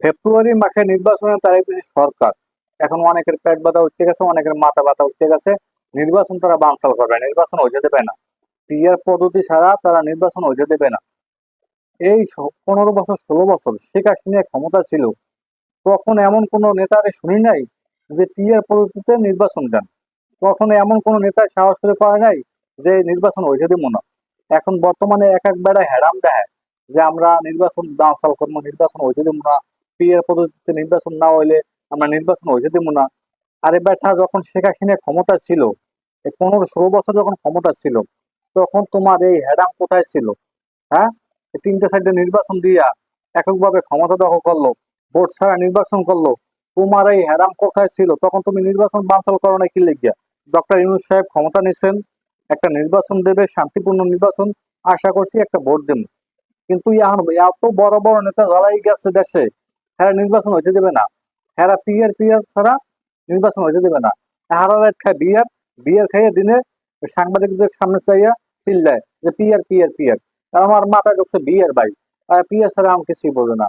ফেব্রুয়ারি মাসে নির্বাচনের তারিখ দিয়েছে সরকার। এখন অনেকের পেট ব্যথা উঠতে গেছে, অনেকের মাথা ব্যথা উঠতে গেছে। নির্বাচন তারা বানচাল করবে, নির্বাচন হইতে দেবে না। পিআর পদ্ধতি ছাড়া তারা নির্বাচন হইতে দেবে না। এই 15 বছর 16 বছর শেখ হাসিনা ক্ষমতা ছিল, তখন এমন কোন নেতারে শুনি নাই যে পিআর পদ্ধতিতে নির্বাচন দেন। কখনো এমন কোন নেতা সাহস করে করে নাই যে নির্বাচন হইতে দেবো না। এখন বর্তমানে এক এক বেড়া হ্যারাম দেয় যে আমরা নির্বাচন বানচাল করবো, নির্বাচন হইতে দেবো না, পিআর পদ্ধতিতে নির্বাচন না হইলে আমরা নির্বাচন হইতে দেবো না। আরে ব্যাটা, যখন শেখ হাসিনা ক্ষমতা ছিল, এই 15 16 বছর যখন ক্ষমতা ছিল, তখন তোমার এই হ্যাডাম কোথায় ছিল? হ্যাঁ, এই 3টে 4টে নির্বাচন দিয়া এককভাবে ক্ষমতা দখল করলো, ভোট ছাড়া নির্বাচন করলো। তোমার এই হ্যাডাম কোথায় ছিল? তখন তুমি নির্বাচন বানচাল করো না কি লিখিয়া? ডক্টর ইউনূস সাহেব ক্ষমতা নিচ্ছেন, একটা নির্বাচন দেবে, শান্তিপূর্ণ নির্বাচন, আশা করছি একটা ভোট দেব। কিন্তু এখন এত বড় বড় নেতা জ্বালাই গেছে দেশে, হ্যাঁ নির্বাচন হইতে দেবে না। হ্যাঁ পিয়ার পিয়ার ছাড়া নির্বাচন হইতে দেবে না। হারা রাত খায় বিয়ার, বিয়ার খাইয়ে দিনে সাংবাদিকদের সামনে চাইয়া চিল্লায় যে পিয়ার পিয়ার পিয়ার। আর আমার মাথায় ঢুকছে বিয়ার ভাই, পিয়ার ছাড়া আমি কিছুই বোঝে না।